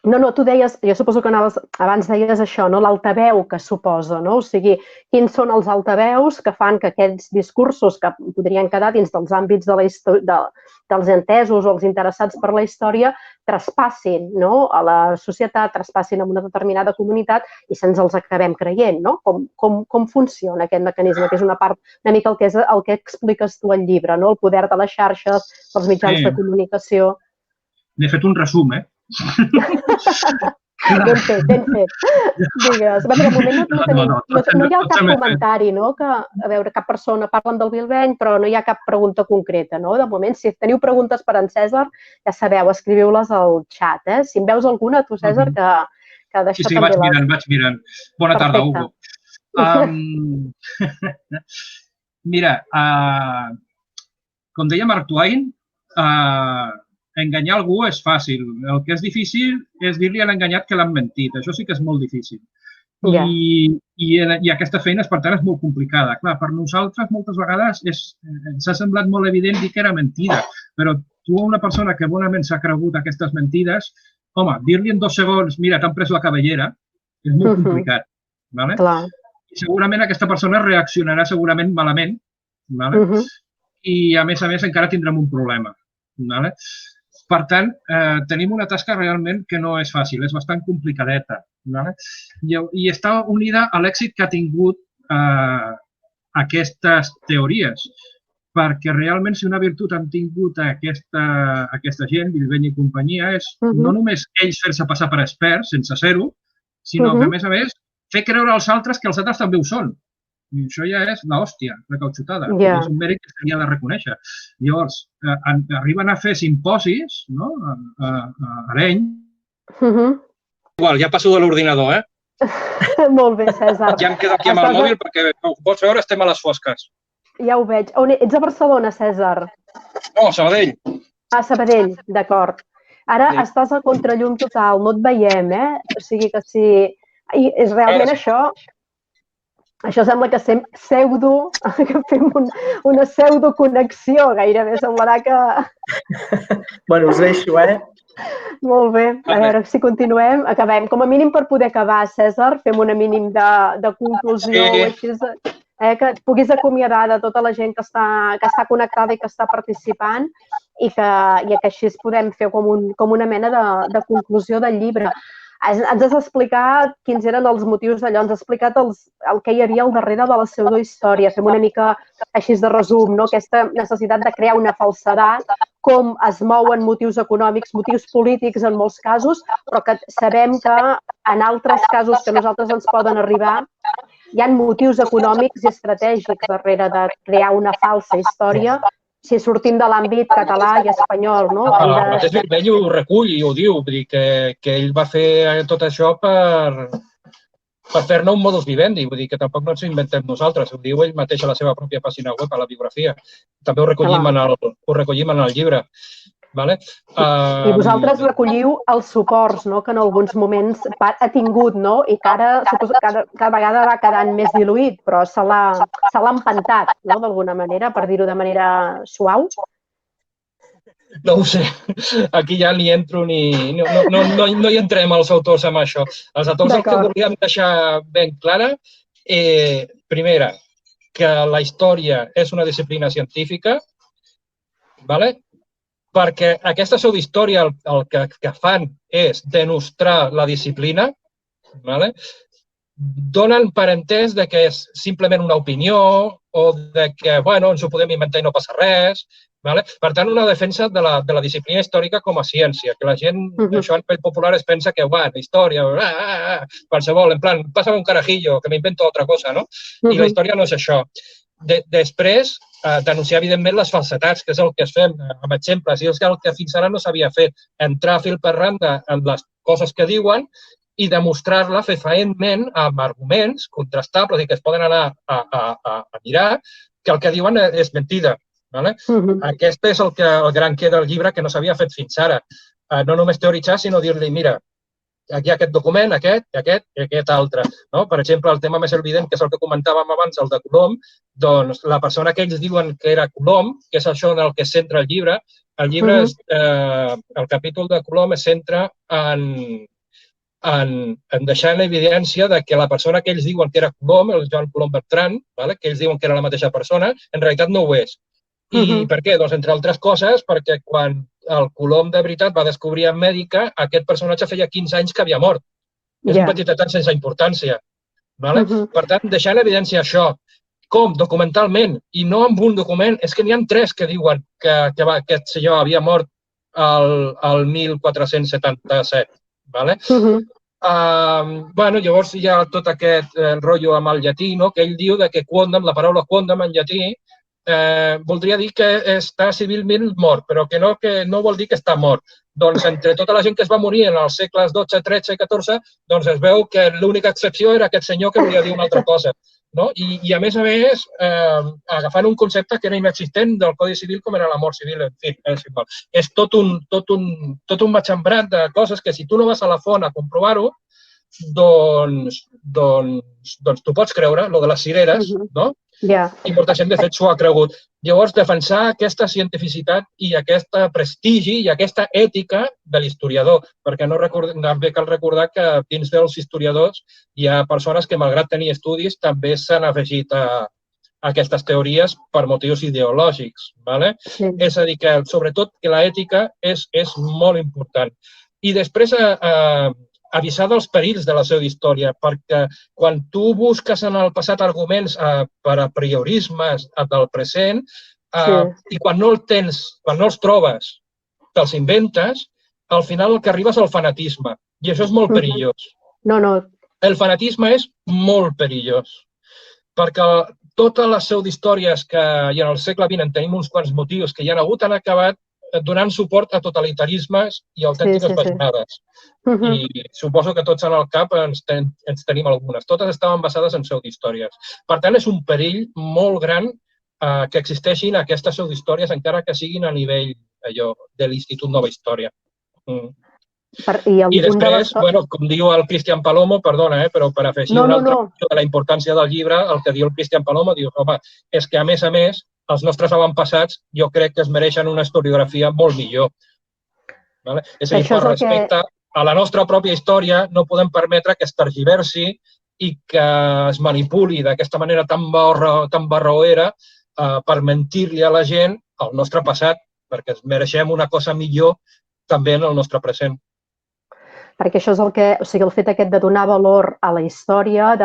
No, tu deies, jo suposo que abans deies això, l'altaveu que suposa, o sigui, quins són els altaveus que fan que aquests discursos que podrien quedar dins dels àmbits dels entesos o els interessats per la història traspassin a la societat, traspassin en una determinada comunitat i se'ns els acabem creient, no? Com funciona aquest mecanisme, que és una part, una mica el que expliques tu al llibre, el poder de les xarxes, dels mitjans de comunicació. N'he fet un resum, Ben fet. Digues. De moment no hi ha cap comentari, que, a veure, cap persona parla del Bilbeny, però no hi ha cap pregunta concreta, no? De moment, si teniu preguntes per en Cèsar, ja sabeu, escriviu-les al xat, Si en veus alguna, tu, Cèsar, que d'això també les... Sí, vaig mirant. Bona tarda, Hugo. Mira, com deia Mark Twain, enganyar algú és fàcil. El que és difícil és dir-li a l'enganyat que l'han mentit. Això sí que és molt difícil. I aquesta feina, per tant, és molt complicada. Clar, per nosaltres, moltes vegades, ens ha semblat molt evident dir que era mentida, però tu a una persona que bonament s'ha cregut aquestes mentides, home, dir-li en 2 segons, mira, t'han pres la cabellera, és molt complicat. I segurament aquesta persona reaccionarà segurament malament. i a més encara tindrem un problema. Vale? Per tant, tenim una tasca realment que no és fàcil, és bastant complicadeta. Vale? I està unida a l'èxit que ha tingut aquestes teories, perquè realment si una virtut han tingut aquesta gent, Bilbeny i companyia, és no només ells fer-se passar per experts, sense ser-ho, sinó que, a més, fer creure als altres que els altres també ho són. I això ja és l'hòstia, la cautxutada. És un mèrit que s'havia de reconèixer. Llavors, arriben a fer simposis, no?, a Areny. Igual, ja passo de l'ordinador, eh? Molt bé, Cèsar. Ja em quedo aquí amb el mòbil perquè, com pots veure, estem a les fosques. Ja ho veig. Ets a Barcelona, Cèsar? No, a Sabadell. A Sabadell, d'acord. Ara estàs a contrallum total, no et veiem, eh? O sigui que sí... I és realment això... Això sembla que fem una pseudoconnexió, gairebé semblarà que... Bueno, us deixo, eh? Molt bé, a veure si continuem. Acabem. Com a mínim per poder acabar, Cèsar, fem una mínim de conclusió o així, que et puguis acomiadar de tota la gent que està connectada i que està participant i que així podem fer com una mena de conclusió del llibre. Ens has explicat quins eren els motius d'allò, ens has explicat el que hi havia al darrere de la pseudohistòria. Fem una mica així de resum, no? Aquesta necessitat de crear una falsedat, com es mouen motius econòmics, motius polítics en molts casos, però que sabem que en altres casos que a nosaltres ens poden arribar hi ha motius econòmics i estratègics darrere de crear una falsa història, si sortim de l'àmbit català i espanyol, no? El mateix Bilbeny ho recull i ho diu, vull dir que ell va fer tot això per fer-ne un modus vivendi, vull dir que tampoc no ens ho inventem nosaltres, ho diu ell mateix a la seva pròpia pàgina web, a la biografia. També ho recollim en el llibre. I vosaltres recolliu els suports que en alguns moments ha tingut, no? I que ara suposo que cada vegada va quedant més diluït, però se l'ha empantat, d'alguna manera, per dir-ho de manera suau. No ho sé, aquí ja ni entro ni... No hi entrem els autors amb això. Els autors el que volíem deixar ben clara, primera, que la història és una disciplina científica, perquè aquesta pseudohistòria el que fan és denostrar la disciplina, donen per entès que és simplement una opinió o que, ens ho podem inventar i no passa res. Per tant, una defensa de la disciplina històrica com a ciència, que la gent, això en pell popular es pensa que, història, qualsevol, en plan, passa un carajillo, que m'invento altra cosa, no? I la història no és això. Després, denunciar, evidentment, les falsetats, que és el que es fem amb exemples, i és el que fins ara no s'havia fet, entrar fil per randa en les coses que diuen i demostrar-la fefaentment amb arguments contrastables i que es poden anar a mirar, que el que diuen és mentida. Aquest és el gran què del llibre que no s'havia fet fins ara. No només teoritzar, sinó dir-li, mira, aquí hi ha aquest document, aquest i aquest altre. Per exemple, el tema més evident, que és el que comentàvem abans, el de Colom, doncs la persona que ells diuen que era Colom, que és això en el que es centra el llibre, el capítol de Colom es centra en deixar en evidència que la persona que ells diuen que era Colom, el Joan Colom Bertran, que ells diuen que era la mateixa persona, en realitat no ho és. I per què? Doncs, entre altres coses, perquè quan el Colom de veritat va descobrir en Mèdica, aquest personatge feia 15 anys que havia mort. És un petit detall sense importància. Per tant, deixar en evidència això, com documentalment, i no amb un document, és que n'hi ha 3 que diuen que aquest senyor havia mort el 1477. Llavors hi ha tot aquest rotllo amb el llatí, que ell diu que quondam, la paraula quondam en llatí, voldria dir que està civilment mort, però que no vol dir que està mort. Doncs entre tota la gent que es va morir en els segles XII, XIII i XIV, doncs es veu que l'única excepció era aquest senyor que volia dir una altra cosa. I a més, agafant un concepte que era inexistent del Codi Civil com era la mort civil, en fi, és tot un matxembrat de coses que si tu no vas a la font a comprovar-ho, doncs tu pots creure, lo de les cireres, no? I molta gent, de fet, s'ho ha cregut. Llavors, defensar aquesta cientificitat i aquest prestigi i aquesta ètica de l'historiador, perquè també cal recordar que dins dels historiadors hi ha persones que, malgrat tenir estudis, també s'han afegit a aquestes teories per motius ideològics. És a dir, que sobretot que l'ètica és molt important. I després avisar dels perills de la seva història, perquè quan tu busques en el passat arguments per a priorismes del present i quan no els trobes, te'ls inventes, al final el que arriba és el fanatisme. I això és molt perillós. El fanatisme és molt perillós, perquè totes les pseudohistòries que en el segle XX en tenim uns quants motius que hi ha hagut han acabat donant suport a totalitarismes i autèntiques bajanades. I suposo que tots en el cap ens tenim algunes. Totes estaven basades en pseudohistòries. Per tant, és un perill molt gran que existeixin aquestes pseudohistòries, encara que siguin a nivell de l'Institut Nova Història. I després, com diu el Cristian Palomo, perdona, però per afegir una altra qüestió de la importància del llibre, el que diu el Cristian Palomo, diu, home, és que a més, els nostres avantpassats jo crec que es mereixen una historiografia molt millor. És a dir, per respecte a la nostra pròpia història, no podem permetre que es tergiversi i que es manipuli d'aquesta manera tan barroera per mentir-li a la gent el nostre passat, perquè es mereixem una cosa millor també en el nostre present. Perquè això és el fet aquest de donar valor a la història.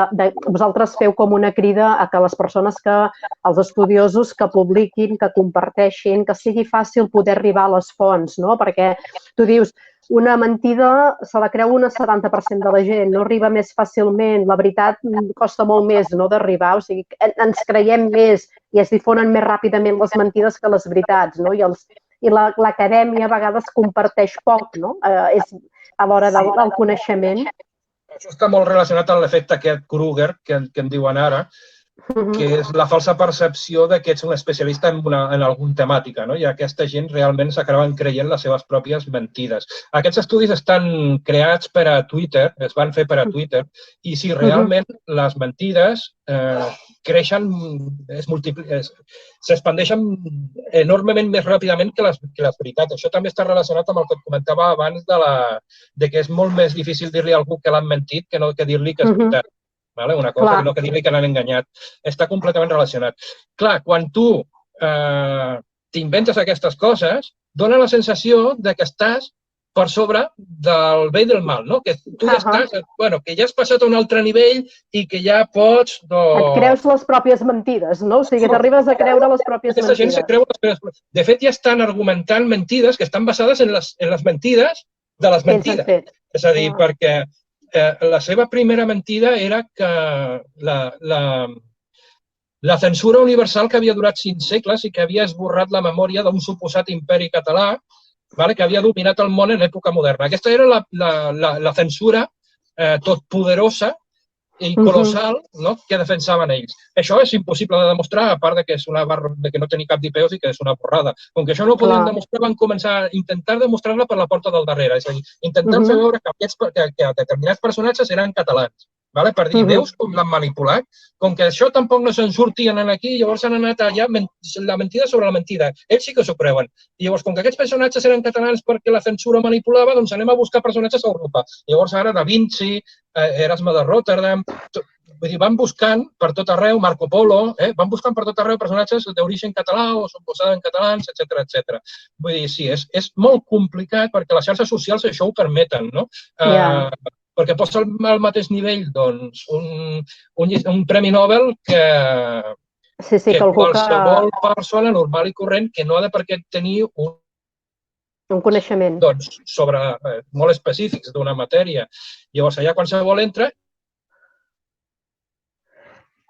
Vosaltres feu com una crida a que les persones, els estudiosos, que publiquin, que comparteixin, que sigui fàcil poder arribar a les fonts, perquè tu dius, una mentida se la creu un 70% de la gent, no arriba més fàcilment, la veritat costa molt més d'arribar, o sigui, ens creiem més i es difonen més ràpidament les mentides que les veritats, i l'acadèmia a vegades comparteix poc, a l'hora del coneixement. Això està molt relacionat amb l'efecte aquest Kruger, que en diuen ara, que és la falsa percepció que ets un especialista en alguna temàtica, i aquesta gent realment s'acaben creient les seves pròpies mentides. Aquests estudis estan creats per a Twitter, es van fer per a Twitter, i si realment les mentides creixen, s'expandeixen enormement més ràpidament que les veritats. Això també està relacionat amb el que et comentava abans de que és molt més difícil dir-li a algú que l'han mentit que dir-li que és veritat. Una cosa que no que dir-li que l'han enganyat. Està completament relacionat. Clar, quan tu t'inventes aquestes coses, dona la sensació que estàs per sobre del bé i del mal, que tu ja estàs, que ja has passat a un altre nivell i que ja pots... Et creus les pròpies mentides, no? O sigui, t'arribes a creure les pròpies mentides. Aquesta gent se creu les pròpies... De fet, ja estan argumentant mentides que estan basades en les mentides de les mentides. És a dir, perquè la seva primera mentida era que la censura universal que havia durat 5 segles i que havia esborrat la memòria d'un suposat imperi català que havia dominat el món en època moderna. Aquesta era la censura totpoderosa i colossal que defensaven ells. Això és impossible de demostrar, a part que no tenia cap d'IPOs i que és una borrada. Com que això no ho podien demostrar, van començar a intentar demostrar-la per la porta del darrere. És a dir, intentant fer veure que determinats personatges eren catalans. Per dir, veus com l'han manipulat? Com que això tampoc no se'n sortien aquí, llavors han anat allà la mentida sobre la mentida. Ells sí que s'ho creuen. I llavors, com que aquests personatges eren catalans perquè la censura manipulava, doncs anem a buscar personatges a Europa. Llavors ara Da Vinci, Erasme de Rotterdam, vull dir, van buscant per tot arreu, Marco Polo, van buscant per tot arreu personatges d'origen català o suposadament catalans, etc. Vull dir, sí, és molt complicat perquè les xarxes socials això ho permeten, no? Perquè posa al mateix nivell un premi Nobel que qualsevol persona normal i corrent que no ha de per què tenir un coneixement sobre molt específics d'una matèria. Llavors, allà qualsevol entra...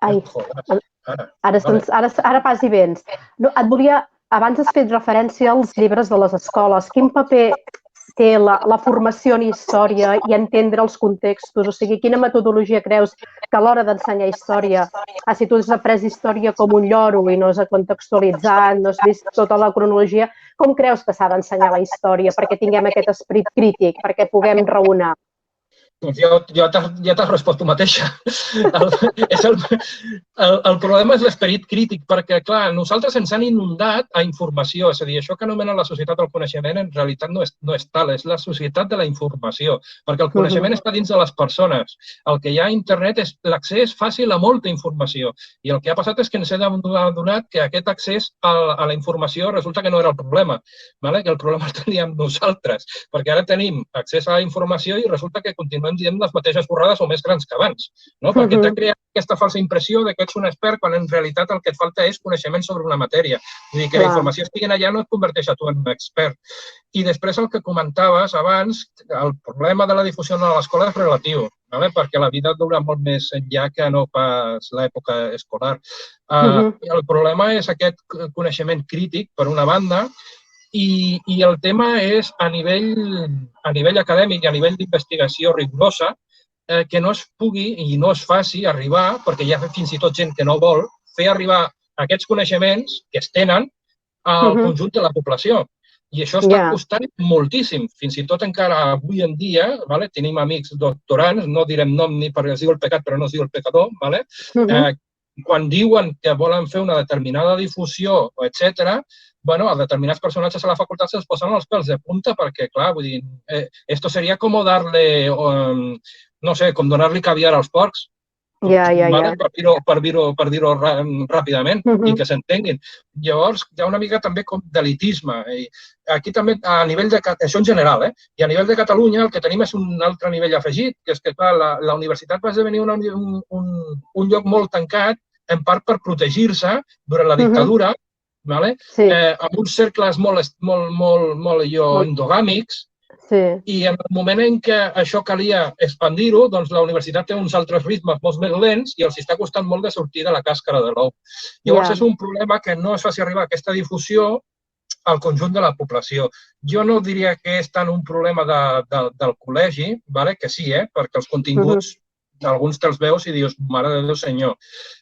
Ara pas hi vens. Et volia... Abans has fet referència als llibres de les escoles. Quin paper té la formació en història i entendre els contextos? O sigui, quina metodologia creus que a l'hora d'ensenyar història, si tu has après història com un lloro i no has contextualitzat, no has vist tota la cronologia, com creus que s'ha d'ensenyar la història perquè tinguem aquest esperit crític, perquè puguem raonar? Doncs ja t'has respost tu mateixa. El problema és l'esperit crític, perquè, clar, nosaltres ens han inundat a informació, és a dir, això que anomena la societat del coneixement en realitat no és tal, és la societat de la informació, perquè el coneixement està dins de les persones. El que hi ha a internet és l'accés fàcil a molta informació, i el que ha passat és que ens hem adonat que aquest accés a la informació resulta que no era el problema, que el problema el teníem nosaltres, perquè ara tenim accés a la informació i resulta que continuem dient les mateixes borrades o més grans que abans, perquè t'ha creat aquesta falsa impressió que ets un expert quan en realitat el que et falta és coneixement sobre una matèria. Vull dir que la informació estigui allà no et converteix a tu en un expert. I després el que comentaves abans, el problema de la difusió a l'escola és relatiu, perquè la vida dura molt més enllà que no pas l'època escolar. El problema és aquest coneixement crític, per una banda, i el tema és a nivell acadèmic i a nivell d'investigació rigorosa que no es pugui i no es faci arribar, perquè hi ha fins i tot gent que no vol, fer arribar aquests coneixements que es tenen al conjunt de la població. I això està costant moltíssim. Fins i tot encara avui en dia tenim amics doctorants, no direm nom ni perquè es diu el pecat però no es diu el pecador, quan diuen que volen fer una determinada difusió, etc., a determinats personatges a la facultat se'ls posen els pèls de punta perquè, clar, vull dir, esto seria com darle, no sé, com donar-li caviar als porcs, per dir-ho ràpidament i que s'entenguin. Llavors, hi ha una mica també com d'elitisme. Aquí també, a nivell de... Això en general, i a nivell de Catalunya el que tenim és un altre nivell afegit, que és que, clar, la universitat va esdevenir un lloc molt tancat, en part per protegir-se durant la dictadura, amb uns cercles molt endogàmics, i en el moment en què això calia expandir-ho, doncs la universitat té uns altres ritmes molt més lents i els està costant molt de sortir de la càscara de l'ou. Llavors és un problema que no es faci arribar aquesta difusió al conjunt de la població. Jo no diria que és tant un problema del col·legi, que sí, perquè els continguts alguns te'ls veus i dius, mare de Déu senyor.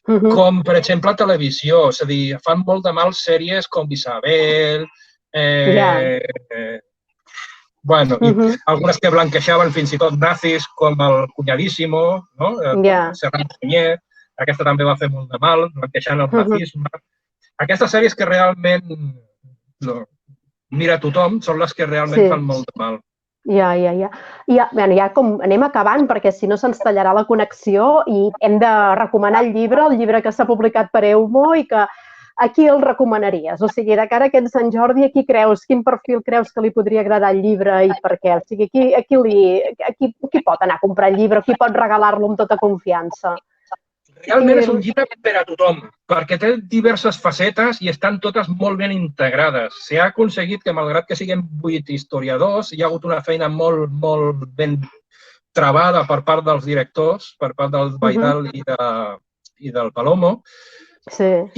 Com, per exemple, a televisió. És a dir, fan molt de mal sèries com Isabel, algunes que blanqueixaven fins i tot nazis, com el Cunyadísimo, Serrat Sunyer, aquesta també va fer molt de mal, blanquejant el nazisme. Aquestes sèries que realment mira tothom són les que realment fan molt de mal. Ja com anem acabant, perquè si no se'ns tallarà la connexió i hem de recomanar el llibre que s'ha publicat per Eumo i que a qui el recomanaries? O sigui, de cara a aquest Sant Jordi, a qui creus, quin perfil creus que li podria agradar el llibre i per què? O sigui, qui pot anar a comprar el llibre, qui pot regalar-lo amb tota confiança? Realment és un llibre per a tothom, perquè té diverses facetes i estan totes molt ben integrades. S'ha aconseguit que, malgrat que siguem 8 historiadors, hi ha hagut una feina molt ben trebada per part dels directors, per part del Baidal i del Palomo.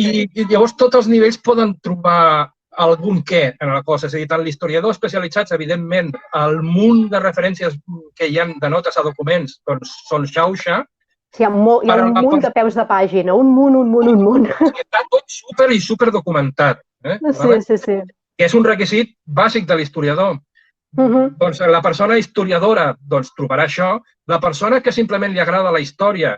I llavors tots els nivells poden trobar algun què en la cosa. És a dir, tant l'historiador especialitzats, evidentment, el munt de referències que hi ha de notes a documents són xauxa. Hi ha un munt de peus de pàgina, un munt. Està tot super documentat. Sí. Que és un requisit bàsic de l'historiador. Doncs la persona historiadora trobarà això. La persona que simplement li agrada la història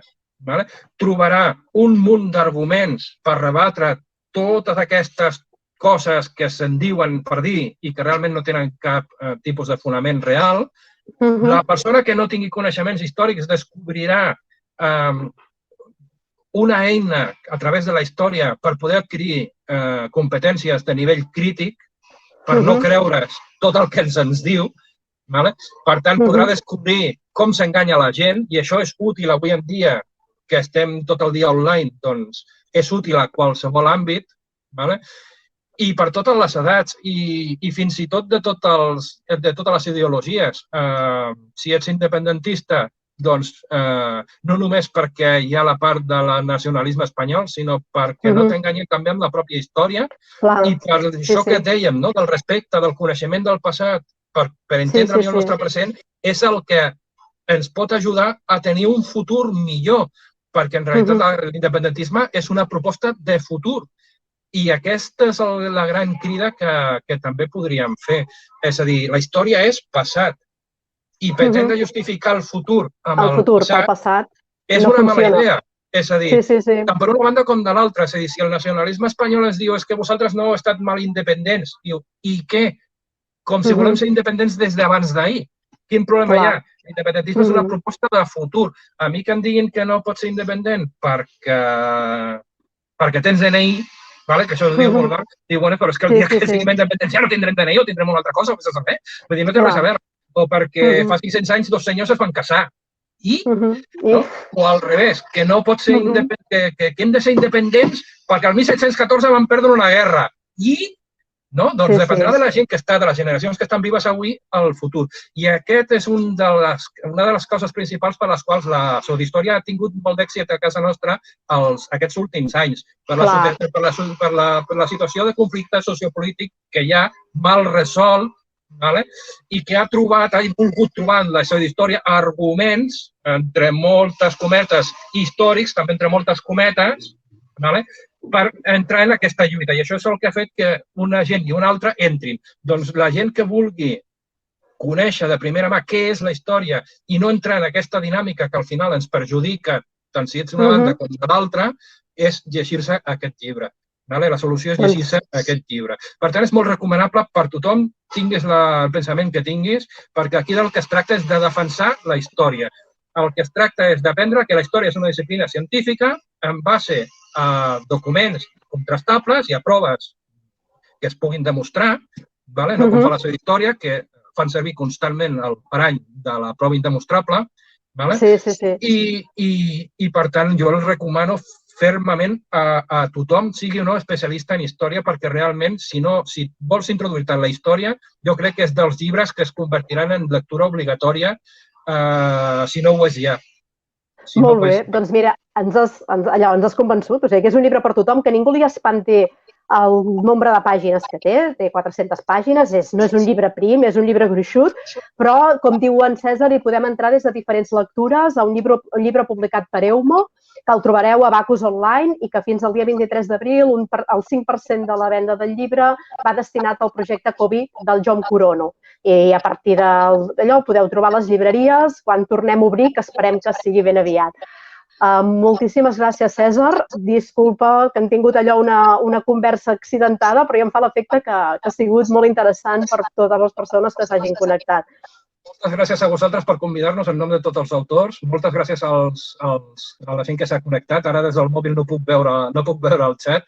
trobarà un munt d'arguments per rebatre totes aquestes coses que se'n diuen per dir i que realment no tenen cap tipus de fonament real. La persona que no tingui coneixements històrics descobrirà una eina a través de la història per poder adquirir competències de nivell crític, per no creure's tot el que ens diu. Per tant, podrà descobrir com s'enganya la gent i això és útil avui en dia, que estem tot el dia online, doncs és útil a qualsevol àmbit i per totes les edats i fins i tot de totes les ideologies. Si ets independentista, doncs no només perquè hi ha la part del nacionalisme espanyol, sinó perquè no t'enganyi també amb la pròpia història i per això que dèiem, del respecte, del coneixement del passat, per entendre el nostre present, és el que ens pot ajudar a tenir un futur millor, perquè en realitat l'independentisme és una proposta de futur. I aquesta és la gran crida que també podríem fer. És a dir, la història és passat. i pretendre justificar el futur amb el passat és una mala idea. És a dir, tant per una banda com de l'altra. És a dir, si el nacionalisme espanyol ens diu que vosaltres no heu estat mal independents, i què? Com si volem ser independents des d'abans d'ahir. Quin problema hi ha? L'independentisme és una proposta de futur. A mi que em diguin que no pot ser independent perquè tens DNI, que això es diu molt bé, diu, bueno, però és que el dia que siguem independents ja no tindrem DNI o tindrem una altra cosa, vull dir, no té res a veure. O perquè fa 600 anys 2 senyors es van casar. O al revés, que no pot ser que hem de ser independents perquè el 1714 van perdre una guerra. Doncs dependrà de la gent que està, de les generacions que estan vives avui, al futur. I aquest és una de les causes principals per les quals la pseudohistòria ha tingut molt d'èxit a casa nostra aquests últims anys, per la situació de conflicte sociopolític que hi ha mal resolt i que ha volgut trobar en la pseudohistòria arguments, entre moltes cometes, històrics, també entre moltes cometes, per entrar en aquesta lluita. I això és el que ha fet que una gent i una altra entrin. Doncs la gent que vulgui conèixer de primera mà què és la història i no entrar en aquesta dinàmica que al final ens perjudica, tant si ets una banda com de l'altra, és llegir-se aquest llibre. La solució és llegir-se aquest llibre. Per tant, és molt recomanable per tothom, tinguis el pensament que tinguis, perquè aquí del que es tracta és de defensar la història. El que es tracta és d'aprendre que la història és una disciplina científica en base a documents contrastables i a proves que es puguin demostrar, no com fa la pseudohistòria, que fan servir constantment el parany de la prova indemostrable. I, per tant, jo els recomano fermament a tothom, sigui o no especialista en història, perquè realment, si vols introduir-te en la història, jo crec que és dels llibres que es convertiran en lectura obligatòria, si no ho és ja. Molt bé, doncs mira, ens has convençut, o sigui que és un llibre per tothom, que ningú li espanti el nombre de pàgines que té 400 pàgines, no és un llibre prim, és un llibre gruixut, però, com diu en Cèsar, hi podem entrar des de diferents lectures a un llibre publicat per Eumo, que el trobareu a Bacus Online i que fins al dia 23 d'abril el 5% de la venda del llibre va destinat al projecte Covid del Jaume Corono. I a partir d'allò podeu trobar les llibreries quan tornem a obrir, que esperem que sigui ben aviat. Moltíssimes gràcies, Cèsar. Disculpa que hem tingut allò una conversa accidentada, però ja em fa l'efecte que ha sigut molt interessant per totes les persones que s'hagin connectat. Moltes gràcies a vosaltres per convidar-nos en nom de tots els autors. Moltes gràcies a la gent que s'ha connectat. Ara des del mòbil no puc veure el xat.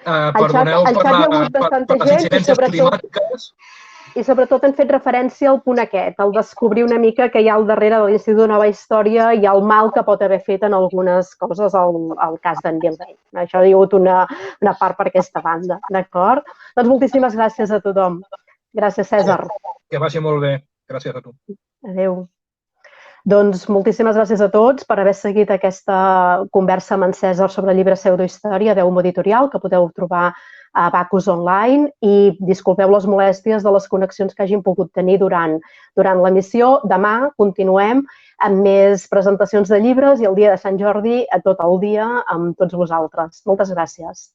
Perdoneu per les incidències climàtiques. I sobretot hem fet referència al punt aquest, al descobrir una mica que hi ha al darrere de l'Institut de Nova Història i el mal que pot haver fet en algunes coses al cas d'en Virrey. Això ha hagut una part per aquesta banda, d'acord? Doncs moltíssimes gràcies a tothom. Gràcies, Cèsar. Que vagi molt bé. Gràcies a tu. Adéu. Doncs moltíssimes gràcies a tots per haver seguit aquesta conversa amb en Cèsar sobre el llibre Pseudohistòria d'Eumo Editorial, que podeu trobar a Bacus Online, i disculpeu les molèsties de les connexions que hagin pogut tenir durant l'emissió. Demà continuem amb més presentacions de llibres i el dia de Sant Jordi a tot el dia amb tots vosaltres. Moltes gràcies.